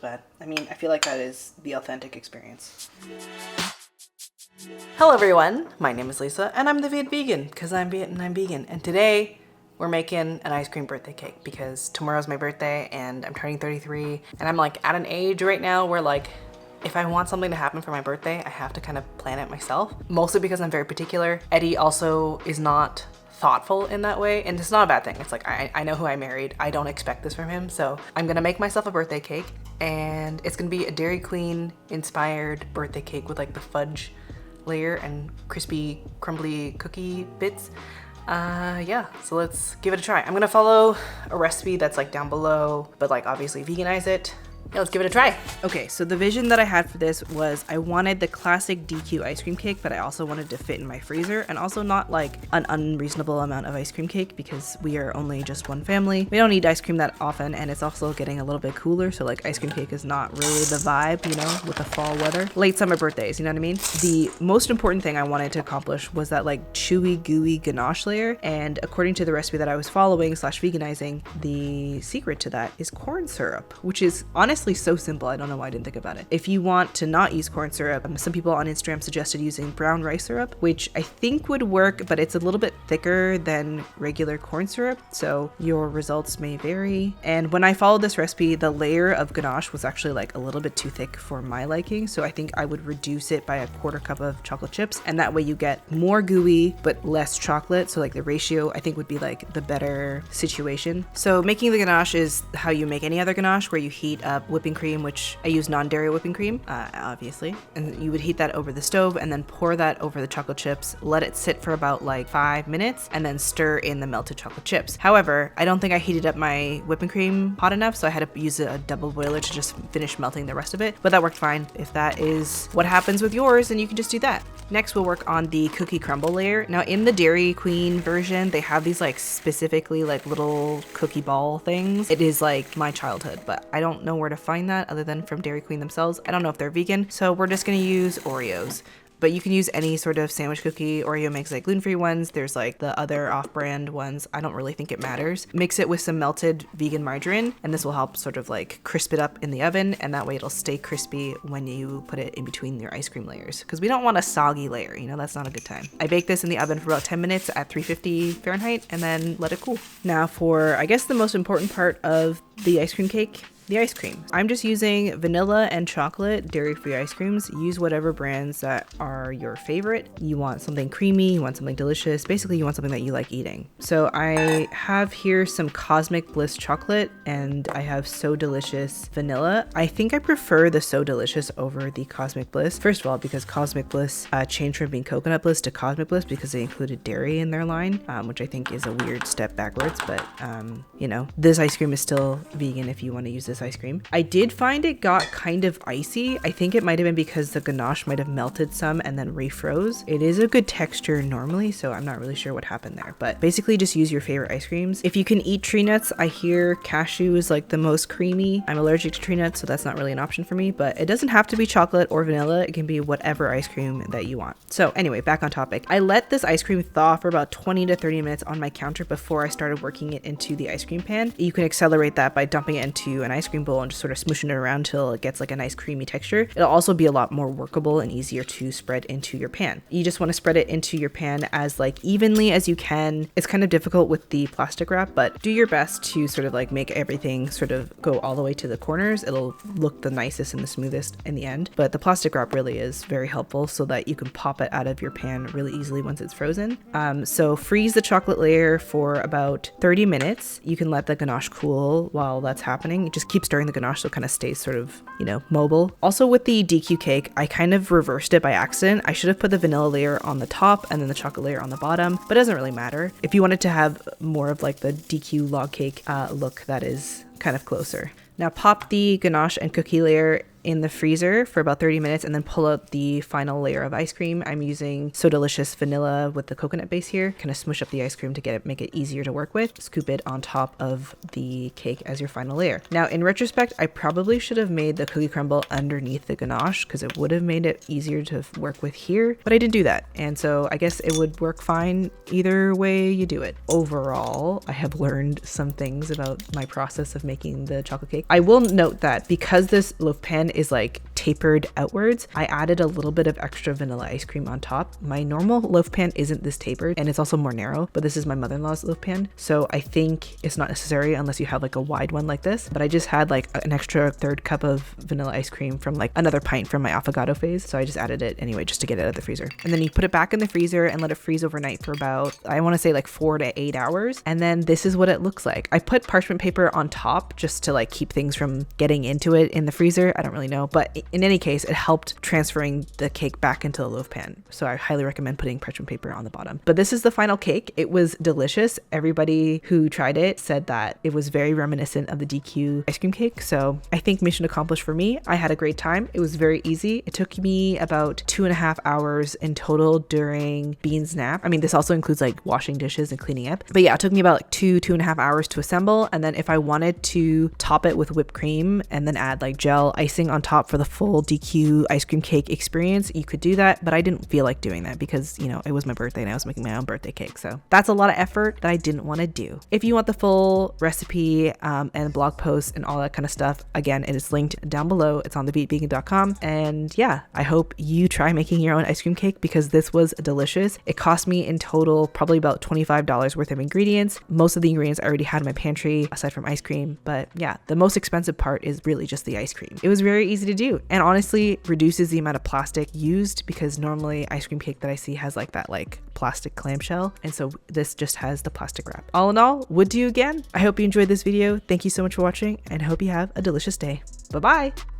bad. I mean, I feel like that is the authentic experience. Hello everyone, my name is Lisa and I'm the Viet vegan because I'm Viet and I'm vegan. And today we're making an ice cream birthday cake because tomorrow's my birthday and I'm turning 33 and I'm like at an age right now where like if I want something to happen for my birthday, I have to kind of plan it myself, mostly because I'm very particular. Eddie also is not thoughtful in that way, and it's not a bad thing. It's like I know who I married. I don't expect this from him, so I'm gonna make myself a birthday cake, and it's gonna be a Dairy Queen inspired birthday cake with like the fudge layer and crispy crumbly cookie bits. Yeah, so let's give it a try. I'm gonna follow a recipe that's like down below, but like obviously veganize it. Yeah, let's give it a try. Okay, so the vision that I had for this was I wanted the classic DQ ice cream cake, but I also wanted to fit in my freezer and also not like an unreasonable amount of ice cream cake because we are only just one family. We don't eat ice cream that often, and it's also getting a little bit cooler, so like ice cream cake is not really the vibe, you know, with the fall weather. Late summer birthdays, you know what I mean? The most important thing I wanted to accomplish was that like chewy, gooey ganache layer, and according to the recipe that I was following / veganizing, the secret to that is corn syrup, which is honestly so simple. I don't know why I didn't think about it. If you want to not use corn syrup, some people on Instagram suggested using brown rice syrup, which I think would work, but it's a little bit thicker than regular corn syrup, so your results may vary. And when I followed this recipe, the layer of ganache was actually like a little bit too thick for my liking, so I think I would reduce it by a 1/4 cup of chocolate chips, and that way you get more gooey but less chocolate, so like the ratio I think would be like the better situation. So making the ganache is how you make any other ganache, where you heat up whipping cream, which I use non-dairy whipping cream, obviously, and you would heat that over the stove and then pour that over the chocolate chips, let it sit for about like 5 minutes, and then stir in the melted chocolate chips. However, I don't think I heated up my whipping cream hot enough, so I had to use a double boiler to just finish melting the rest of it, but that worked fine. If that is what happens with yours, then you can just do that. Next, we'll work on the cookie crumble layer. Now in the Dairy Queen version, they have these like specifically like little cookie ball things. It is like my childhood, but I don't know where to find that other than from Dairy Queen themselves. I don't know if they're vegan, so we're just gonna use Oreos. But you can use any sort of sandwich cookie. Oreo makes like gluten-free ones. There's like the other off-brand ones. I don't really think it matters. Mix it with some melted vegan margarine, and this will help sort of like crisp it up in the oven, and that way it'll stay crispy when you put it in between your ice cream layers, because we don't want a soggy layer, you know, that's not a good time. I bake this in the oven for about 10 minutes at 350 Fahrenheit and then let it cool. Now for, I guess, the most important part of the ice cream cake, the ice cream. I'm just using vanilla and chocolate dairy-free ice creams. Use whatever brands that are your favorite. You want something creamy, you want something delicious. Basically, you want something that you like eating. So I have here some Cosmic Bliss chocolate, and I have So Delicious vanilla. I think I prefer the So Delicious over the Cosmic Bliss. First of all, because Cosmic Bliss changed from being Coconut Bliss to Cosmic Bliss because they included dairy in their line, which I think is a weird step backwards, but you know, this ice cream is still vegan if you want to use this ice cream. I did find it got kind of icy. I think it might have been because the ganache might have melted some and then refroze. It is a good texture normally, so I'm not really sure what happened there, but basically just use your favorite ice creams. If you can eat tree nuts, I hear cashew is like the most creamy. I'm allergic to tree nuts, so that's not really an option for me, but it doesn't have to be chocolate or vanilla. It can be whatever ice cream that you want. So anyway, back on topic. I let this ice cream thaw for about 20 to 30 minutes on my counter before I started working it into the ice cream pan. You can accelerate that by dumping it into an ice cream bowl and just sort of smooshing it around till it gets like a nice creamy texture. It'll also be a lot more workable and easier to spread into your pan. You just want to spread it into your pan as like evenly as you can. It's kind of difficult with the plastic wrap, but do your best to sort of like make everything sort of go all the way to the corners. It'll look the nicest and the smoothest in the end, but the plastic wrap really is very helpful so that you can pop it out of your pan really easily once it's frozen. So freeze the chocolate layer for about 30 minutes. You can let the ganache cool while that's happening. Just keep stirring the ganache so it kind of stays sort of, you know, mobile. Also with the DQ cake, I kind of reversed it by accident. I should have put the vanilla layer on the top and then the chocolate layer on the bottom, but it doesn't really matter. If you wanted to have more of like the DQ log cake look, that is kind of closer. Now pop the ganache and cookie layer in the freezer for about 30 minutes and then pull out the final layer of ice cream. I'm using So Delicious vanilla with the coconut base here. Kind of smush up the ice cream to make it easier to work with. Scoop it on top of the cake as your final layer. Now, in retrospect, I probably should have made the cookie crumble underneath the ganache because it would have made it easier to work with here, but I didn't do that. And so I guess it would work fine either way you do it. Overall, I have learned some things about my process of making the chocolate cake. I will note that because this loaf pan is like tapered outwards, I added a little bit of extra vanilla ice cream on top. My normal loaf pan isn't this tapered and it's also more narrow, but this is my mother-in-law's loaf pan. So I think it's not necessary unless you have like a wide one like this, but I just had like an extra third cup of vanilla ice cream from like another pint from my affogato phase. So I just added it anyway, just to get it out of the freezer. And then you put it back in the freezer and let it freeze overnight for about, I want to say like 4 to 8 hours. And then this is what it looks like. I put parchment paper on top just to like keep things from getting into it in the freezer. I don't really know, but in any case, it helped transferring the cake back into the loaf pan. So I highly recommend putting parchment paper on the bottom. But this is the final cake. It was delicious. Everybody who tried it said that it was very reminiscent of the DQ ice cream cake. So I think mission accomplished for me. I had a great time. It was very easy. It took me about 2.5 hours in total during Bean's nap. I mean, this also includes like washing dishes and cleaning up. But yeah, it took me about like 2.5 hours to assemble. And then if I wanted to top it with whipped cream and then add like gel icing on top for the full DQ ice cream cake experience, you could do that. But I didn't feel like doing that because, you know, it was my birthday and I was making my own birthday cake. So that's a lot of effort that I didn't want to do. If you want the full recipe and blog post and all that kind of stuff, again, it is linked down below. It's on thevietvegan.com. And yeah, I hope you try making your own ice cream cake because this was delicious. It cost me in total probably about $25 worth of ingredients. Most of the ingredients I already had in my pantry aside from ice cream. But yeah, the most expensive part is really just the ice cream. It was very easy to do and honestly reduces the amount of plastic used because normally ice cream cake that I see has like that like plastic clamshell. And so this just has the plastic wrap. All in all, would do again. I hope you enjoyed this video. Thank you so much for watching and I hope you have a delicious day. Bye-bye.